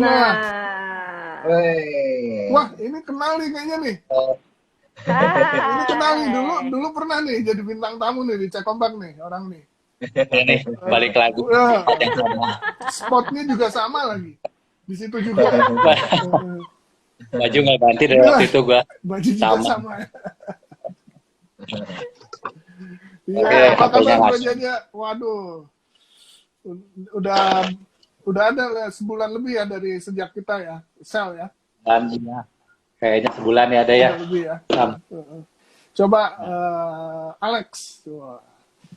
Nah, Wey. wah ini kenal nih kayaknya nih. Ini kenal nih dulu pernah nih jadi bintang tamu nih di Cek Ombak nih orang nih. Ini balik lagi tempat yang sama. Spotnya juga sama lagi. Di situ juga. Baju nggak ganti dari waktu itu gua. Baju juga sama. Iya, Oke, apa kabar HP-nya Bro langsung. Jaja? Waduh. Udah ada lah sebulan lebih ya dari sejak kita ya, Sel ya. Dan kayaknya sebulan ya ada ya. Udah lebih ya. Sam. Coba Alex, coba,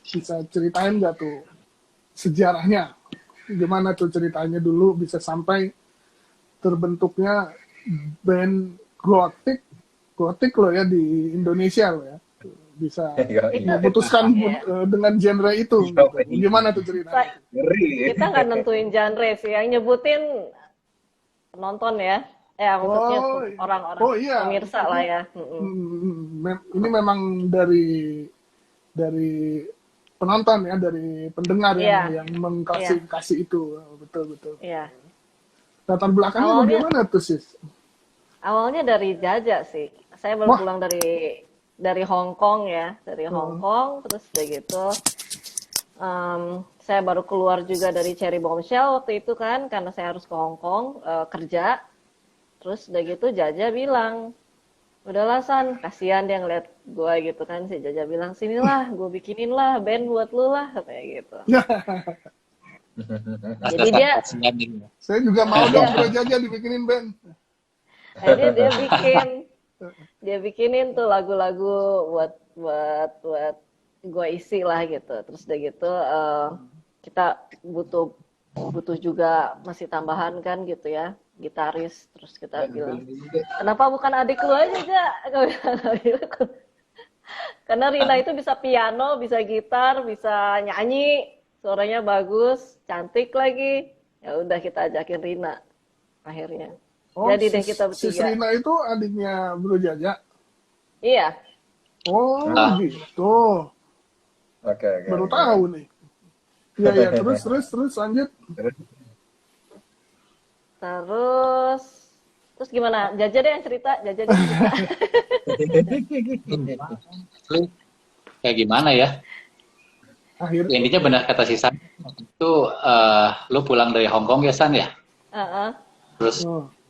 bisa ceritain nggak tuh sejarahnya? Gimana tuh ceritanya dulu bisa sampai terbentuknya band gotik loh ya di Indonesia loh ya. Bisa memutuskan dengan genre itu. Gitu. Gimana tuh ceritanya? Kita nggak nentuin genre sih, yang nyebutin penonton ya. Ya maksudnya orang-orang pemirsa lah ya. Ini memang dari penonton ya, dari pendengar yang kasih itu, betul. Iya. Latar belakangnya bagaimana tuh sis? Awalnya dari Jaja sih. Saya baru pulang dari Hong Kong ya, dari Hong Kong, terus udah gitu. Saya baru keluar juga dari Cherry Bombshell waktu itu kan, karena saya harus ke Hong Kong kerja. Terus udah gitu Jaja bilang, udahlah San, kasihan dia ngeliat gue gitu kan. Si Jaja bilang, sinilah gue bikinin lah band buat lu lah, kayak gitu. Jadi saya juga mau dong Bro Jaja dibikinin band. Jadi dia bikinin tuh lagu-lagu buat gue isi lah gitu. Terus udah gitu kita butuh juga masih tambahan kan gitu ya, gitaris. Terus kita bilang, kenapa bukan adik lu aja, karena Rina itu bisa piano, bisa gitar, bisa nyanyi, suaranya bagus, cantik lagi. Ya udah kita ajakin Rina akhirnya. Jadi deh kita bertiga. Si Rina itu adiknya Bro Jaja? Iya. Oh gitu. Oke. Baru tahu nih. Iya, terus lanjut. Terus gimana? Jaja deh yang cerita, Kayak gimana ya? Akhirnya. Intinya benar kata si San. Itu lu pulang dari Hong Kong ya San ya? Terus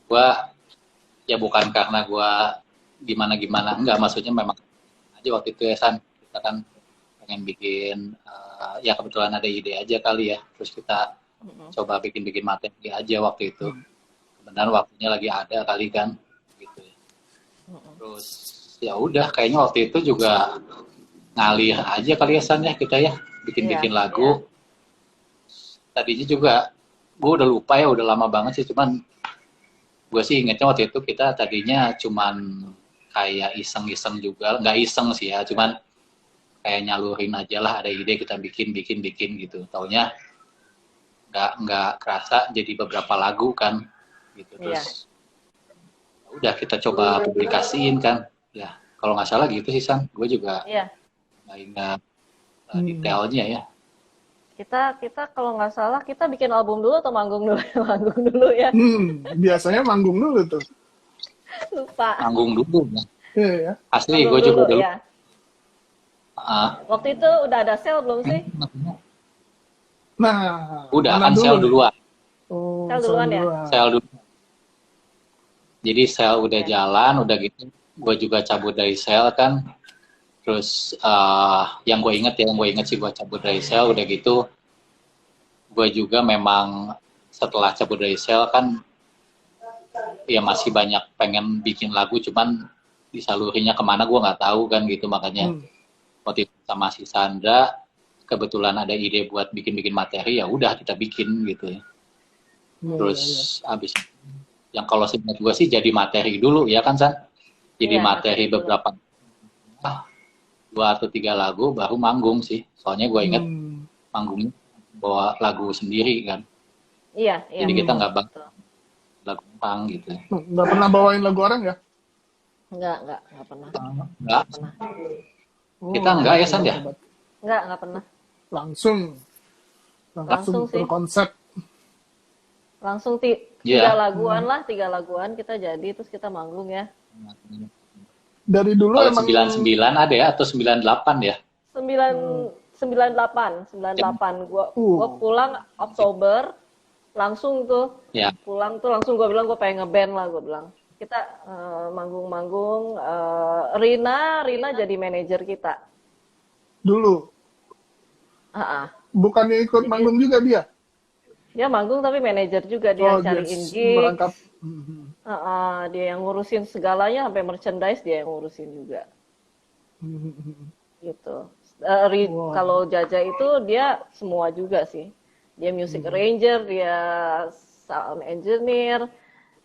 gua ya bukan karena gua gimana, enggak, maksudnya memang aja waktu itu ya San, kita kan pengen bikin ya kebetulan ada ide aja kali ya, terus kita coba bikin materi aja waktu itu. Kebenaran waktunya lagi ada kali kan gitu ya. Terus ya udah kayaknya waktu itu juga ngalih aja kali ya San ya, kita ya bikin lagu. Tadinya juga gue udah lupa ya, udah lama banget sih, cuman gue sih ingetnya waktu itu kita tadinya cuman kayak iseng-iseng juga, nggak iseng sih ya, cuman kayak nyalurin aja lah, ada ide kita bikin gitu. Taunya nggak kerasa jadi beberapa lagu kan gitu. Terus udah kita coba publikasiin kan ya, kalau nggak salah gitu sih San, gue juga nggak ingat detailnya ya. Kita kalau nggak salah kita bikin album dulu atau manggung dulu ya. Biasanya manggung dulu tuh. Lupa. Manggung dulu ya. Iya. Asli gue juga dulu. Ya. Waktu itu udah ada sel belum sih? Nah, udah kan sel duluan. Oh, sel duluan ya? Sel dulu. Jadi sel udah jalan, udah gitu. Gue juga cabut dari sel kan. Terus yang gue inget sih gue cabut dari sel, udah gitu gue juga memang setelah cabut dari sel kan ya masih banyak pengen bikin lagu, cuman disalurinya kemana gue nggak tahu kan gitu. Makanya waktu itu sama si Sandra kebetulan ada ide buat bikin materi, ya udah kita bikin gitu ya. Terus abis yang kalau seingat gue sih jadi materi dulu ya kan San, jadi materi beberapa 2 atau 3 lagu baru manggung sih. Soalnya gue inget manggungnya bawa lagu sendiri kan. Iya. Jadi kita nggak lagu pang gitu. Nggak pernah bawain lagu orang ya? Nggak pernah. Nggak. Kita nggak ya San ya? Nggak pernah. Langsung sih. berkonsep. Langsung tiga laguan kita jadi, terus kita manggung ya. Dari dulu kalau emang 99 ada ya atau 98 ya? 98. Gua pulang Oktober, langsung tuh pulang tuh langsung gue bilang gue pengen ngeband lah, gue bilang kita manggung-manggung. Rina jadi manajer kita dulu. Bukannya ikut manggung juga dia? Dia manggung tapi manajer juga, dia cariin gig. Merangkap. Dia yang ngurusin segalanya, sampai merchandise dia yang ngurusin juga. Gitu. Kalau Jaja itu dia semua juga sih. Dia music arranger, dia sound engineer,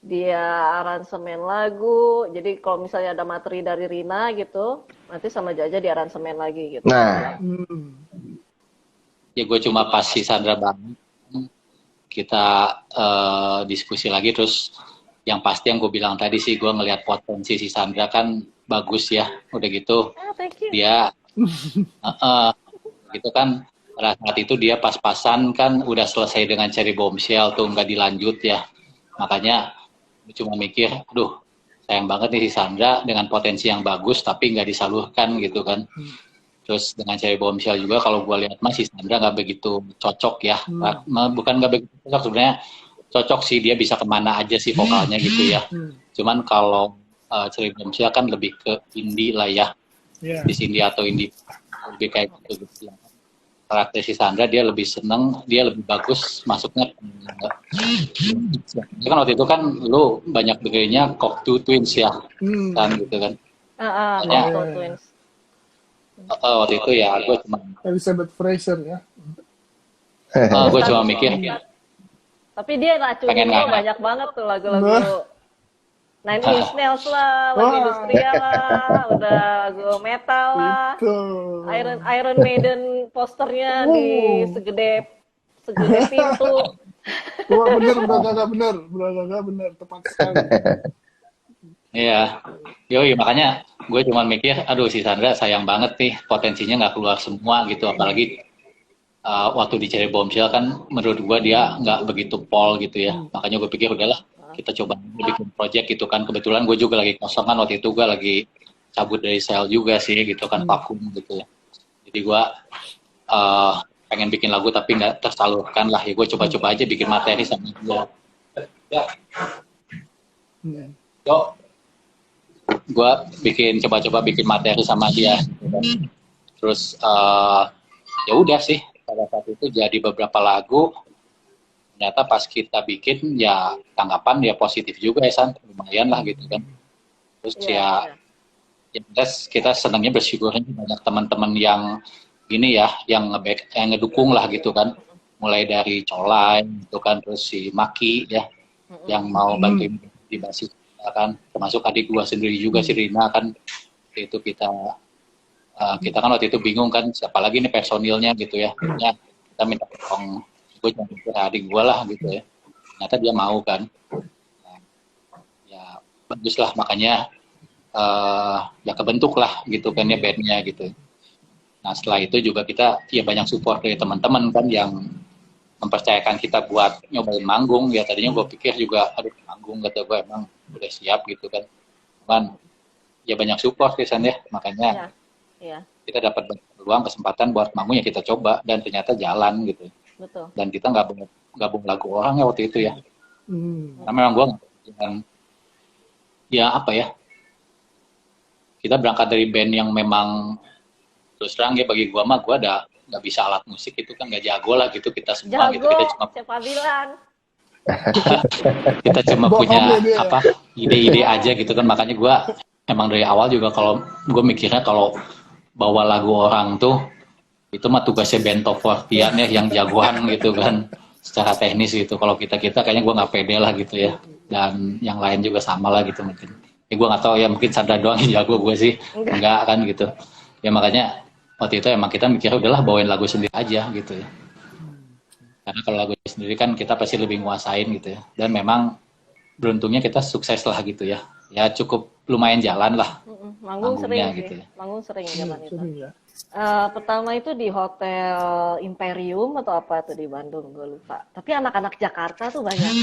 dia aransemen lagu. Jadi kalau misalnya ada materi dari Rina gitu, nanti sama Jaja di aransemen lagi gitu. Nah, ya gue cuma pas si Sandra bangun, kita diskusi lagi, terus yang pasti yang gue bilang tadi sih, gue ngelihat potensi si Sandra kan bagus ya, udah gitu dia gitu kan, pada saat itu dia pas-pasan kan udah selesai dengan Cherry Bombshell tuh, nggak dilanjut ya, makanya gue cuma mikir, aduh sayang banget nih si Sandra dengan potensi yang bagus tapi nggak disalurkan gitu kan. Terus dengan Cherry Bombshell juga kalau gue lihat masih Sandra nggak begitu cocok ya. Bukan nggak begitu cocok, sebenarnya cocok sih, dia bisa kemana aja sih vokalnya gitu ya. Cuman kalau Cherry Bombshell kan lebih ke indie lah ya. Di indie atau indie lebih kayak gitu. Karakter si Sandra dia lebih seneng, dia lebih bagus masuknya. Kan waktu itu kan lu banyak dengerinnya Cocteau Twins ya. Kan gitu kan. Cocteau Twins. Waktu itu ya gue cuma Elizabeth Fraser ya. Gue cuma mikir tapi dia racunin gue banyak banget tuh lagu-lagu Nine Inch Nails lah, lagu industrial lah, udah lagu metal lah, Iron Maiden posternya di segede pintu. Wah bener, tepat sekali. Iya, makanya gue cuma mikir, aduh si Sandra sayang banget nih, potensinya nggak keluar semua gitu, apalagi waktu di Cherry Bombshell kan menurut gue dia nggak begitu pol gitu ya, makanya gue pikir udahlah kita coba bikin project gitu kan, kebetulan gue juga lagi kosong kan waktu itu, gue lagi cabut dari sel juga sih gitu kan, vakum gitu ya, jadi gue pengen bikin lagu tapi nggak tersalurkan lah, ya gue coba-coba aja bikin materi sama dia. Gue coba-coba bikin materi sama dia gitu. Terus ya udah sih, pada saat itu jadi beberapa lagu, ternyata pas kita bikin ya tanggapan ya positif juga ya San, lumayan lah gitu kan. Terus ya kita senangnya bersyukurnya banyak teman-teman yang gini ya, yang ngedukung lah gitu kan, mulai dari Colai gitu kan, terus si Maki ya yang mau bantuin di basis kan, termasuk adik gua sendiri juga si Rina kan. Itu kita kan waktu itu bingung kan siapa lagi nih personilnya gitu ya, kita minta tolong gue cuma mikir adik gua lah gitu ya, ternyata dia mau kan. Ya bagus lah, makanya ya kebentuk lah gitu kan ya bandnya gitu. Nah setelah itu juga kita ya banyak support dari teman-teman kan yang mempercayakan kita buat nyobain manggung. Ya tadinya gue pikir juga aduh manggung kata gue emang udah siap gitu kan, cuman ya banyak support kesan ya, makanya kita dapat peluang kesempatan buat manggung ya kita coba, dan ternyata jalan gitu. Betul. Dan kita gabung lagu orang ya waktu itu ya. Karena memang gue ya apa ya, kita berangkat dari band yang memang terus terang ya bagi gue mah gue ada nggak bisa alat musik itu kan, nggak jago lah gitu kita semua. Jago, gitu kita cuma siapa bilang kita cuma punya apa ide-ide aja gitu kan, makanya gue emang dari awal juga kalau gue mikirnya kalau bawa lagu orang tuh itu mah tugasnya band top 40-an ya yang jagoan gitu kan secara teknis gitu. Kalau kita kayaknya gue nggak pede lah gitu ya, dan yang lain juga sama lah gitu mungkin. Ya gue nggak tahu ya, mungkin Sandra doang yang jago, gue sih enggak kan gitu ya. Makanya waktu itu emang kita mikir udahlah bawain lagu sendiri aja gitu ya, karena kalau lagu sendiri kan kita pasti lebih nguasain gitu ya. Dan memang beruntungnya kita sukses lah gitu ya cukup lumayan jalan lah manggung sering gitu sih. Manggung sering zaman itu. Pertama itu di Hotel Imperium atau apa tuh di Bandung, gue lupa. Tapi anak-anak Jakarta tuh banyak.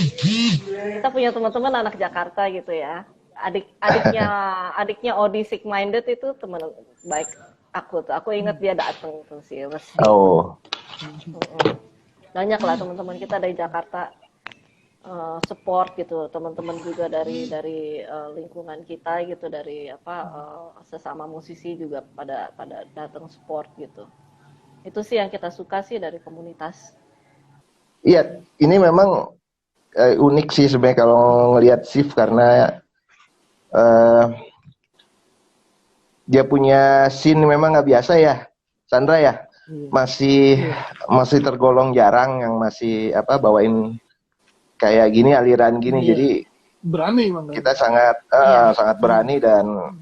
Kita punya teman-teman anak Jakarta gitu ya. Adiknya Odi Sick Minded itu teman baik aku tuh. Aku ingat dia datang tuh si Resi. Oh. Banyak lah teman-teman kita dari Jakarta. Support gitu, teman-teman juga dari lingkungan kita gitu, dari sesama musisi juga pada datang support gitu. Itu sih yang kita suka sih dari komunitas. Iya, ini memang unik sih sebenarnya kalau ngelihat Sif, karena dia punya scene memang nggak biasa ya, Sandra ya. Masih tergolong jarang yang masih bawain kayak gini, aliran gini. Jadi berani bang. Kita sangat berani dan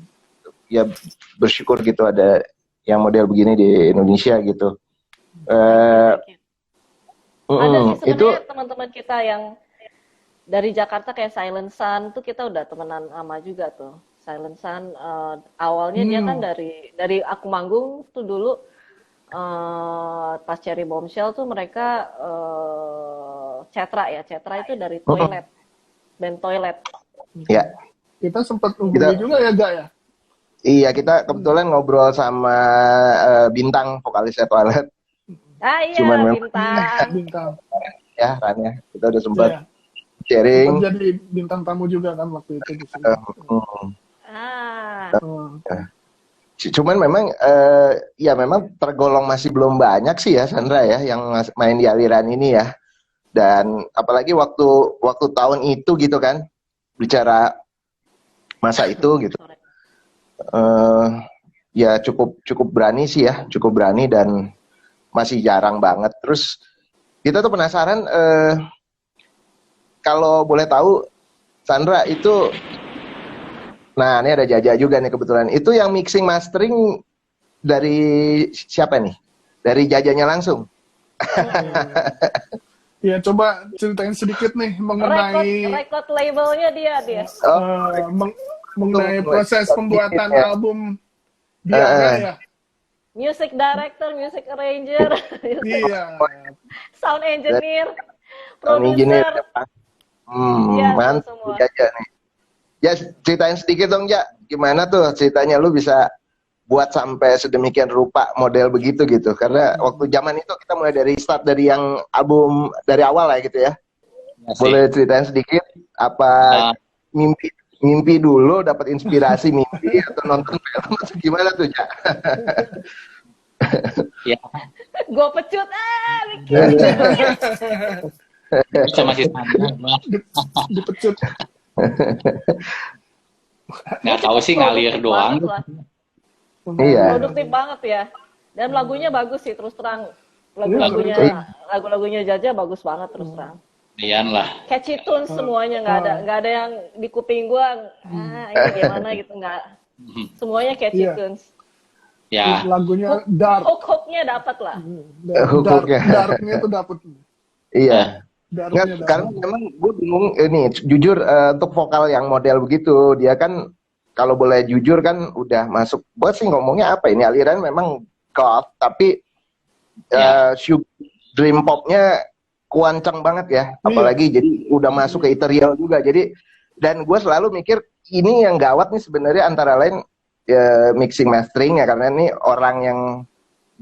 ya bersyukur gitu ada yang model begini di Indonesia gitu. Ada sih sebenarnya teman-teman kita yang dari Jakarta kayak Silent Sun tuh kita udah temenan sama juga tuh. Silent Sun awalnya dia kan dari aku manggung tuh dulu pas Cherry Bombshell tuh mereka Cetra itu dari Toilet, band Toilet. Ya. Kita sempat hubungi juga ya, Gak ya? Iya, kita kebetulan ngobrol sama Bintang, vokalisnya Toilet. Iya, Cuman Bintang. Ya, Rania. Kita udah sempat sharing. Sempat jadi bintang tamu juga kan waktu itu di sini. Cuman memang ya memang tergolong masih belum banyak sih ya Sandra ya yang main di aliran ini ya. Dan apalagi waktu tahun itu gitu kan, bicara masa itu gitu, ya cukup berani sih ya, cukup berani dan masih jarang banget. Terus kita tuh penasaran, kalau boleh tahu Sandra itu, nah ini ada Jaja juga nih kebetulan, itu yang mixing mastering dari siapa nih? Dari Jajanya langsung? Ya coba ceritain sedikit nih mengenai record labelnya dia. Mengenai proses pembuatan album dia ya. Music director, music arranger, iya. Sound engineer, producer. Mantap Jaja nih. Ya ceritain sedikit dong Ja, gimana tuh ceritanya lu bisa buat sampai sedemikian rupa model begitu gitu, karena waktu zaman itu kita mulai dari start dari yang album dari awal lah gitu ya. Boleh ceritain sedikit apa mimpi dulu dapat inspirasi mimpi atau nonton film atau gimana tuh Ja? Ya. Gue pecut bikin. Bisa masih dipecut. Nggak tahu sih, ngalir doang. Iya. Produktif banget ya. Dan lagunya bagus sih terus terang. Lagu-lagunya Jaja bagus banget terus terang. Iyan lah. Catchy tunes semuanya, nggak ada yang di kuping gua ini gimana gitu, nggak. Semuanya catchy tunes. Ya. Lagunya dark. Hook-hooknya dapat lah. Darknya tuh dapat. Iya. Nggak, karena memang gue bingung ini jujur untuk vokal yang model begitu, dia kan kalau boleh jujur kan udah masuk, buat sih ngomongnya apa ini, aliran memang goth tapi dream popnya kuancang banget ya, apalagi jadi udah masuk ke ethereal juga. Jadi dan gue selalu mikir ini yang gawat nih sebenarnya antara lain mixing mastering ya, karena ini orang yang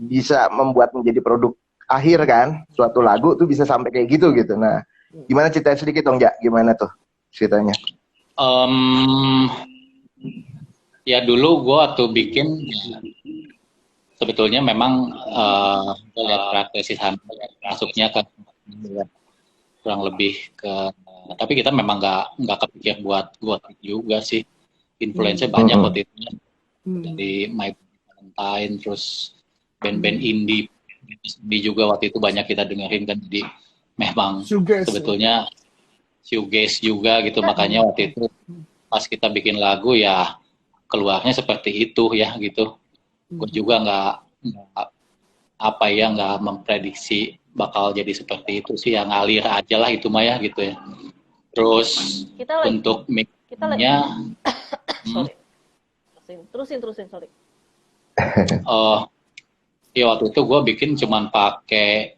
bisa membuat menjadi produk akhir kan, suatu lagu tuh bisa sampai kayak gitu. Nah, gimana ceritain sedikit dong, Ja? Gimana tuh ceritanya? Ya dulu gue waktu bikin, sebetulnya memang praktisi masuknya ke kurang lebih ke, tapi kita memang nggak kepikir buat juga sih. Influence-nya banyak waktu itu, dari My Valentine, terus band-band indie juga waktu itu banyak kita dengerin kan, jadi memang sebetulnya shoegaze juga gitu, makanya waktu itu pas kita bikin lagu ya keluarnya seperti itu ya gitu. Gue juga nggak memprediksi bakal jadi seperti itu sih, yang ngalir aja lah itu mah ya gitu ya. Terus untuk mix-nya terusin sorry. Ya waktu itu gue bikin cuman pakai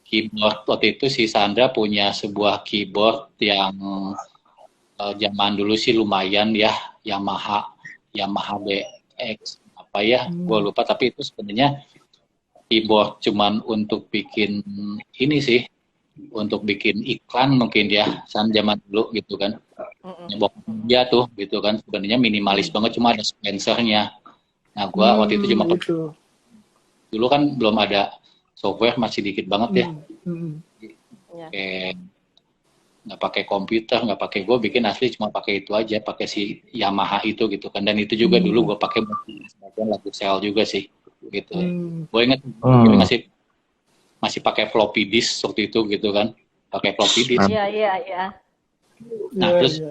keyboard. Waktu itu si Sandra punya sebuah keyboard yang zaman dulu sih lumayan ya, Yamaha DX apa ya, gue lupa. Tapi itu sebenarnya keyboard cuman untuk bikin ini sih, untuk bikin iklan mungkin ya, zaman dulu gitu kan. Nyebok dia tuh gitu kan, sebenarnya minimalis banget, cuma ada sequencernya. Nah gue waktu itu cuma dulu kan belum ada software, masih dikit banget ya. Nggak pakai komputer, nggak pakai, gue bikin asli cuma pakai itu aja, pakai si Yamaha itu gitu kan. Dan itu juga dulu gue pakai bagian lagu sel juga sih gitu. Gue inget masih pakai floppy disk waktu itu gitu kan, pakai floppy disk. Iya. Nah terus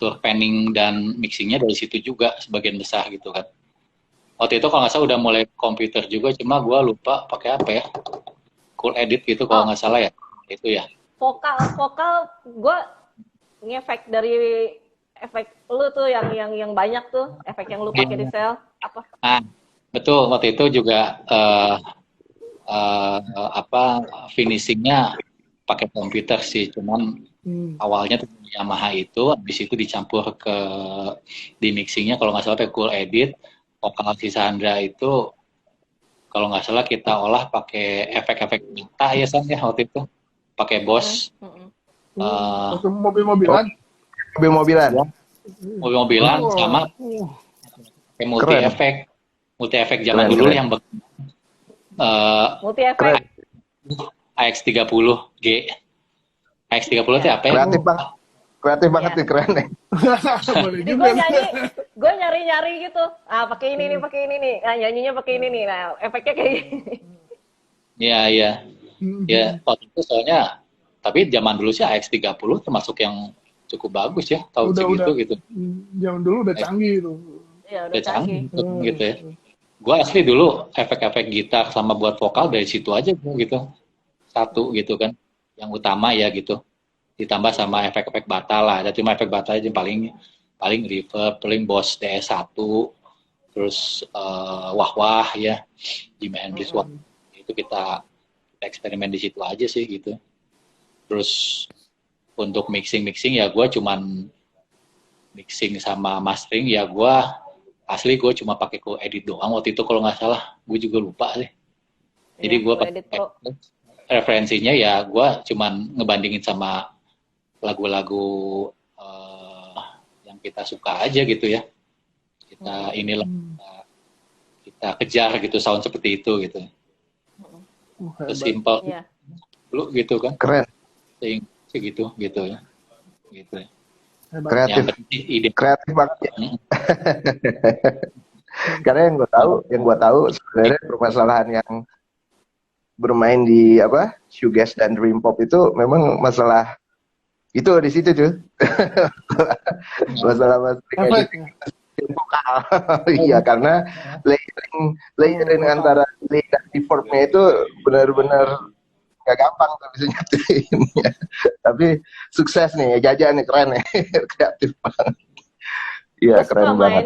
tur panning dan mixingnya dari situ juga sebagian besar gitu kan. Waktu itu kalau nggak salah udah mulai komputer juga, cuma gue lupa pakai apa ya, Cool Edit gitu kalau nggak salah ya, itu ya. Vokal gue ngefek dari efek lu tuh yang banyak tuh, efek yang lu pakai di sel apa? Nah, betul, waktu itu juga finishingnya pakai komputer sih, cuman awalnya tuh Yamaha itu, habis itu dicampur di mixingnya kalau nggak salah pakai Cool Edit. Vokal si Sandra itu kalau nggak salah kita olah pakai efek-efek nyata ya San ya waktu itu, pakai Boss. Mobil-mobilan sama pakai multi efek zaman dulu yang multi efek AX30G. AX30 itu apa ya? Kreatif banget nih, keren nih. Gue nyari gitu. Pakai ini nih. Nah, nyanyinya pakai ini nih. Nah, efeknya kayak gini. Iya. Ya, waktu itu soalnya, tapi zaman dulu sih AX30 termasuk yang cukup bagus ya, tahun segitu gitu. Zaman dulu udah canggih itu. Iya, udah canggih. Gitu ya. Gue asli dulu efek-efek gitar sama buat vokal dari situ aja gitu. Satu gitu kan, yang utama ya gitu. Ditambah sama efek-efek bata lah. Ada cuma efek bata aja paling reverb, paling Boss DS1, terus wah ya, Jimi Hendrix itu kita eksperimen di situ aja sih gitu. Terus untuk mixing ya gue cuman mixing sama mastering ya gue cuma pakai Cool Edit doang waktu itu kalau nggak salah, gue juga lupa sih. Jadi gue referensinya ya gue cuman ngebandingin sama lagu-lagu yang kita suka aja gitu ya. Kita kejar gitu sound seperti itu gitu. Simple dulu gitu kan. Keren. Segitu gitu ya. Gitu. Kreatif banget ya. Karena yang gue tahu sebenarnya permasalahan yang bermain di shoegaze dan dream pop itu memang masalah itu di situ tuh. masalah vokal. Iya, karena layering antara delay dan reverb-nya itu benar-benar nggak gampang tuh bisa nyatuin. Tapi sukses nih, Jaja nih, keren nih. Kreatif banget. Iya, keren banget.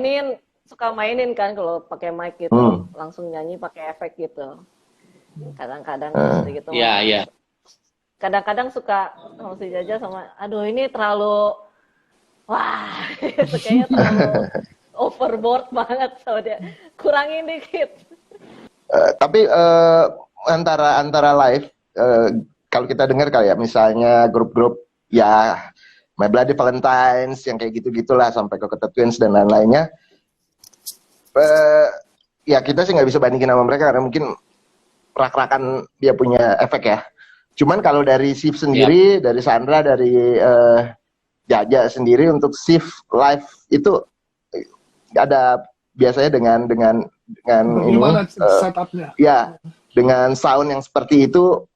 Suka mainin kan kalau pakai mic gitu, langsung nyanyi pakai efek gitu. Kadang-kadang gitu. Iya. Kadang-kadang suka sama si Jaja sama, aduh ini terlalu, kayaknya terlalu overboard banget sama dia. Kurangin dikit. Tapi antara live, kalau kita dengar kali ya, misalnya grup-grup ya My Bloody Valentines yang kayak gitu-gitulah sampai ke Cocteau Twins dan lain-lainnya, ya kita sih nggak bisa bandingin sama mereka karena mungkin rak-rakan dia punya efek ya. Cuman kalau dari Sif sendiri, dari Sandra, dari Jaja sendiri untuk Sif live itu ada biasanya dengan ini setupnya? Ya, dengan sound yang seperti itu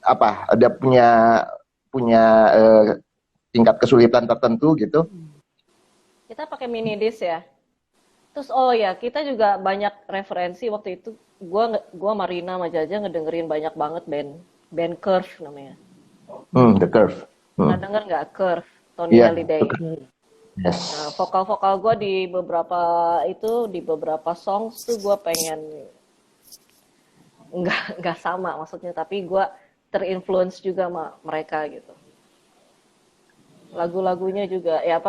apa? Ada punya tingkat kesulitan tertentu gitu? Kita pakai mini disc ya. Terus kita juga banyak referensi waktu itu. Gua Marina sama Jaja ngedengerin banyak banget band Curve namanya. The Curve. Pernah denger nggak Curve? Tony Halliday. Yes. Nah, vokal gue di beberapa songs tuh gue pengen nggak sama maksudnya, tapi gue terinfluence juga sama mereka gitu. Lagu-lagunya juga ya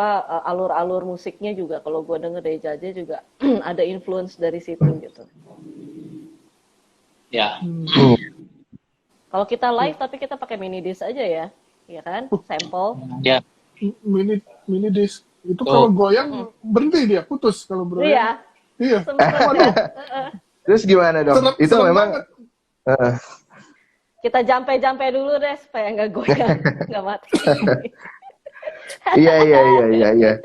alur-alur musiknya juga kalau gue denger dari Jaja juga ada influence dari situ gitu. Ya. Kalau kita live tapi kita pakai mini disc aja ya kan? Sampel. Ya. Mini disc itu kalau goyang berhenti dia, putus kalau bro. Iya. Terus gimana dong? Itu memang kita jampe dulu deh supaya nggak goyang, nggak mati. Iya.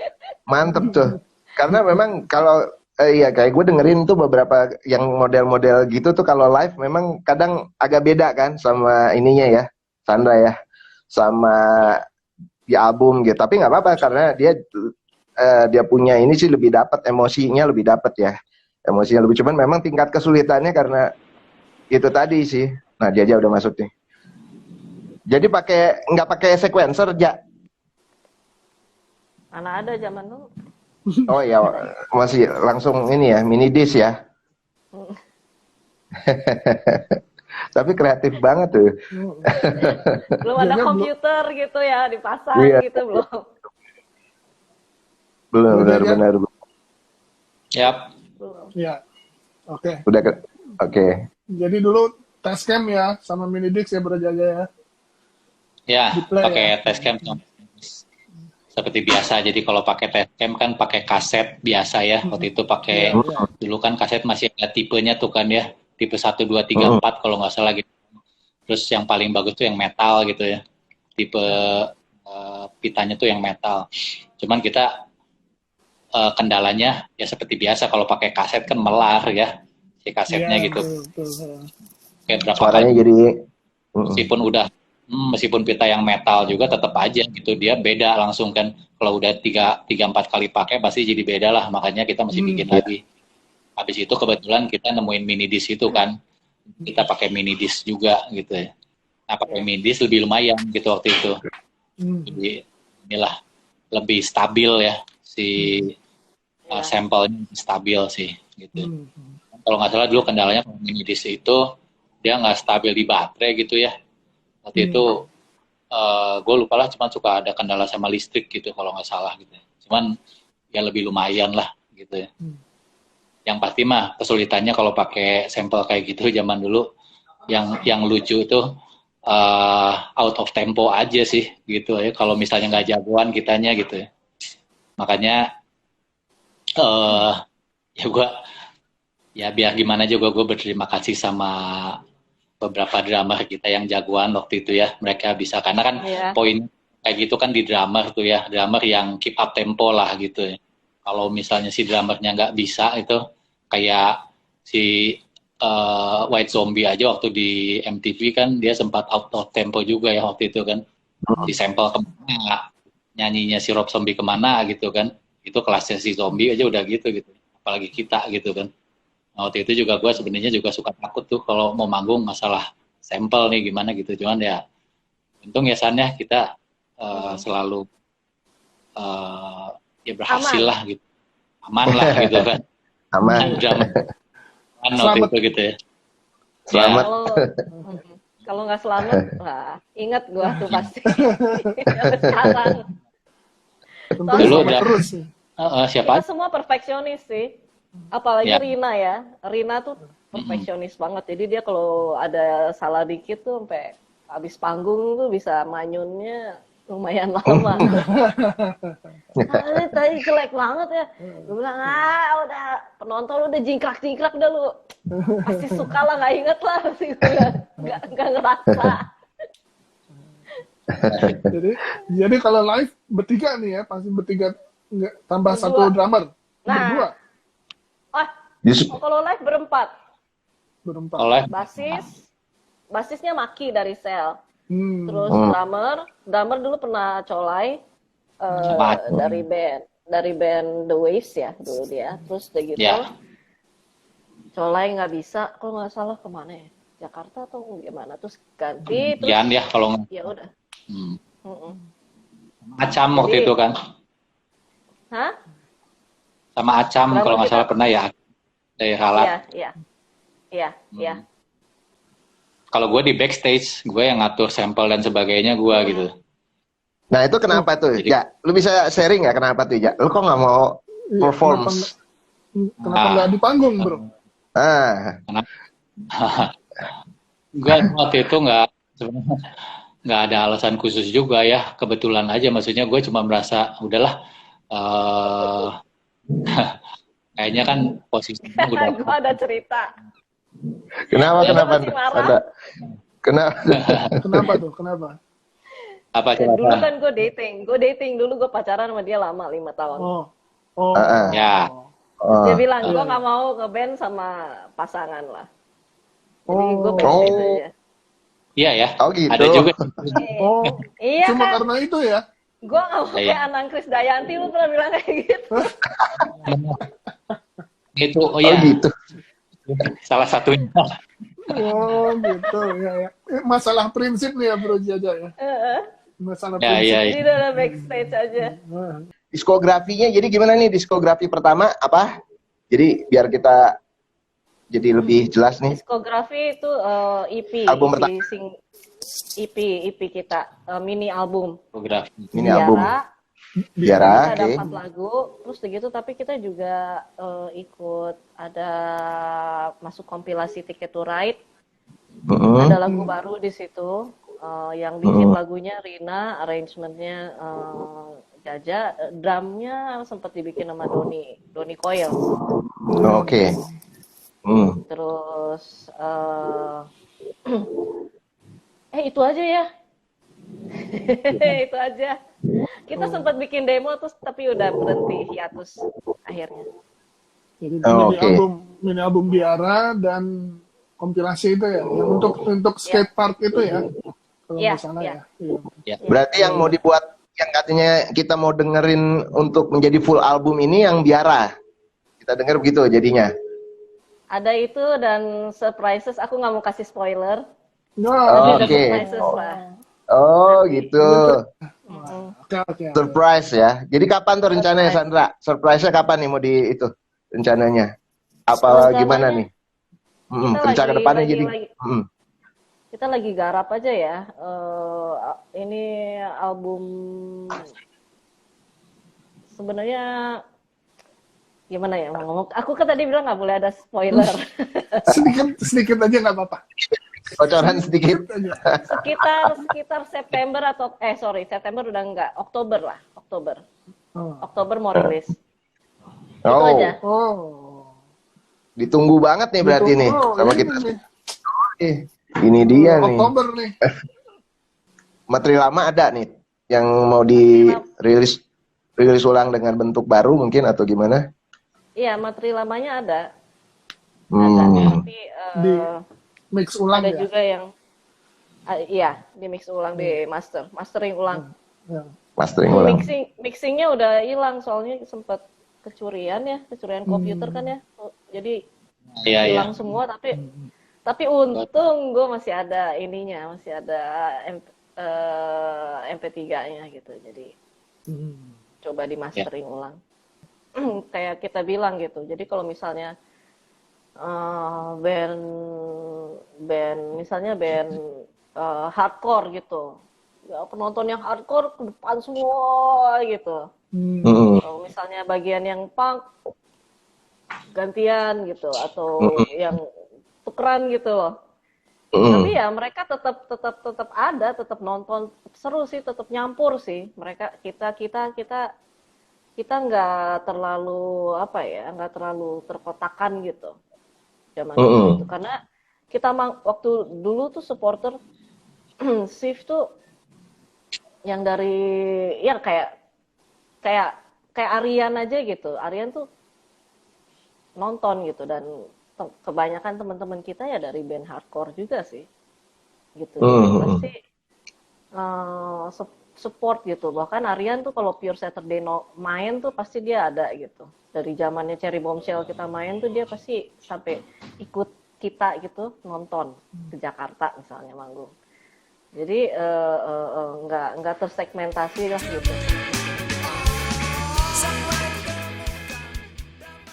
Mantep tuh. Karena memang kalau kayak gue dengerin tuh beberapa yang model-model gitu tuh kalau live memang kadang agak beda kan sama ininya ya, Sandra ya, sama di album gitu. Tapi nggak apa-apa karena dia punya ini sih lebih dapat emosinya, lebih dapat ya. Emosinya lebih, cuman memang tingkat kesulitannya karena itu tadi sih. Nah, dia aja udah masuk nih. Jadi nggak pakai sequencer, Ja? Mana ada zaman dulu. Oh iya, masih langsung ini ya, mini disc ya. Tapi kreatif banget tuh. Belum ada komputer gitu ya, dipasang gitu belum. Belum, benar. Yap. Ya. Oke. Oke. Jadi dulu Tascam ya sama mini disc ya Bro Jaja ya. Ya, pakai Tascam seperti biasa. Jadi kalau pakai Tascam kan pakai kaset biasa ya. Waktu itu pakai dulu kan kaset masih ada tipenya tuh kan ya. Tipe 1 2 3 4 kalau nggak salah gitu. Terus yang paling bagus tuh yang metal gitu ya. Tipe pitanya tuh yang metal. Cuman kita kendalanya ya seperti biasa kalau pakai kaset kan melar ya si kasetnya gitu. Kayak berapa suaranya kali jadi meskipun pita yang metal juga tetap aja gitu, dia beda langsung kan. Kalau udah 3-4 kali pakai pasti jadi beda lah, makanya kita mesti bikin lagi. Habis itu kebetulan kita nemuin mini disc itu kan, kita pakai mini disc juga gitu ya. Nah pakai mini disc lebih lumayan gitu waktu itu. Jadi inilah lebih stabil ya si sampelnya stabil sih gitu. Kalau nggak salah dulu kendalanya mini disc itu dia nggak stabil di baterai gitu ya. Waktu itu gue lupa lah, cuman suka ada kendala sama listrik gitu kalau nggak salah gitu. Cuman ya lebih lumayan lah gitu ya. Yang pasti mah kesulitannya kalau pakai sampel kayak gitu zaman dulu yang lucu itu out of tempo aja sih gitu ya. Kalau misalnya nggak jagoan kitanya gitu ya. Makanya ya gue ya biar gimana juga gue berterima kasih sama beberapa drummer kita yang jagoan waktu itu ya, mereka bisa karena kan poin kayak gitu kan di drummer tuh ya, drummer yang keep up tempo lah gitu ya. Kalau misalnya si drummernya nggak bisa itu kayak si White Zombie aja waktu di MTV kan dia sempat out of tempo juga ya waktu itu kan, di sampel kemana nyanyinya si Rob Zombie kemana gitu kan, itu kelasnya si Zombie aja udah gitu apalagi kita gitu kan. Nah, waktu itu juga gue sebenarnya juga suka takut tuh kalau mau manggung masalah sampel nih gimana gitu, cuman ya untung ya San ya kita selalu ya berhasil lah gitu, aman lah gitu kan, aman waktu itu gitu ya. Selamat. Kalau nggak selamat, wah, ingat gue tuh pasti. Sekarang. Dulu udah siapa? Kita semua perfeksionis sih. Apalagi Rina ya. Rina tuh perfeksionis banget. Jadi dia kalau ada salah dikit tuh sampai habis panggung tuh bisa manyunnya lumayan lama. Ini tadi jelek banget ya. Gue bilang, udah penonton udah jingkrak-jingkrak udah lu. Pasti suka lah, nggak inget lah. Pasti nggak ngerasa. jadi kalau live bertiga nih ya, pasti bertiga nggak tambah berdua. Satu drummer. Berdua. Kalau live berempat. Basisnya Maki dari Sel. Terus drummer dulu pernah Colai dari band The Waves ya dulu dia. Terus udah gitu Colai nggak bisa, kalau nggak salah kemana ya? Jakarta atau gimana? Terus ganti. Jangan ya kalau ya udah. Acam waktu itu kan? Hah? Sama Acam kalau nggak salah pernah ya dari Halat. Iya. kalau gue di backstage, gue yang ngatur sampel dan sebagainya gue gitu. Nah itu kenapa tuh? Jadi, Ya, lu bisa sharing nggak kenapa tuh ya? Lu kok nggak mau performance? Kenapa nggak di panggung, bro? Gue waktu itu sebenarnya nggak ada alasan khusus juga ya, kebetulan aja. Maksudnya gue cuma merasa udahlah, kayaknya kan posisinya udah. Gue ada cerita. Kenapa? Ada. Kenapa? Kenapa? Apa dulu kan gue dating dulu, gue pacaran sama dia lama 5 tahun. Ya. Terus dia bilang gue nggak mau ngeband sama pasangan lah. Jadi gue backstage aja. Iya ya. Oh gitu. Ada juga. Iya Cuma kan? karena itu ya. Gue nggak mau kayak Anang Krisdayanti, lu pernah bilang kayak gitu. Gitu. Oh iya. Gitu. Salah satunya. Oh gitu ya. Masalah prinsip nih ya, Bro Jaja ya. Masalah prinsip. Jadi udah backstage aja. Diskografinya jadi gimana nih diskografi pertama apa? Jadi biar kita jadi lebih jelas nih. Diskografi itu EP. Album pertama. EP kita, mini album. Mini album. Biara, kita ada 4 lagu, terus begitu. Tapi kita juga ikut ada masuk kompilasi Ticket to Ride. Ada lagu baru di situ. Yang bikin lagunya Rina, arrangementnya Jaja, drumnya sempat dibikin sama Doni Coil. Oke. Terus itu aja ya. Itu aja. Kita sempat bikin demo terus tapi udah berhenti hiatus akhirnya. Jadi mini album Biara dan kompilasi itu ya, yang untuk skate park itu ya. Kalau nggak salah ya. Berarti yang mau dibuat, yang katanya kita mau dengerin untuk menjadi full album ini yang Biara. Kita denger begitu jadinya. Ada itu dan surprises, aku nggak mau kasih spoiler. Oke. Surprises lah. Oh gitu. Oke. Surprise ya. Jadi kapan tuh rencananya Sandra? Surprise-nya kapan nih mau di itu rencananya? Apa gimana nih? Rencana ke depannya jadi. Kita lagi garap aja ya. Ini album sebenarnya gimana ya ngomong? Aku kan tadi bilang nggak boleh ada spoiler. sedikit aja nggak apa-apa. Bocoran sedikit. Sekitar September atau September udah enggak, Oktober lah, Oktober mau rilis. Itu aja. Ditunggu banget nih berarti nih sama kita. Ini dia nih. Oktober nih. Materi lama ada nih yang mau dirilis ulang dengan bentuk baru mungkin atau gimana? Iya, materi lamanya ada. Tapi mix ulang ada ya? juga yang di mix ulang, di mastering ulang. Mastering ulang. Mixingnya udah hilang soalnya sempat kecurian komputer kan ya. Jadi hilang semua, tapi untung gue masih ada ininya, masih ada MP3-nya gitu. Jadi coba di mastering ulang. Kayak kita bilang gitu. Jadi kalau misalnya band hardcore gitu, ya penonton yang hardcore ke depan semua gitu. Kalau misalnya bagian yang punk gantian gitu, atau yang tukeran gitu loh. Tapi ya mereka tetap ada, tetap nonton, tetap seru sih, tetap nyampur sih. Kita nggak terlalu nggak terlalu terkotakan gitu zaman itu, karena kita waktu dulu tuh supporter Shift tuh yang dari kayak Aryan aja gitu. Aryan tuh nonton gitu, dan kebanyakan teman-teman kita ya dari band hardcore juga sih gitu. Jadi pasti support gitu. Bahkan Aryan tuh kalau Pure Saturday main tuh pasti dia ada gitu. Dari zamannya Cherry Bombshell kita main tuh dia pasti sampai ikut kita gitu nonton ke Jakarta misalnya manggung. Jadi nggak tersegmentasi lah gitu.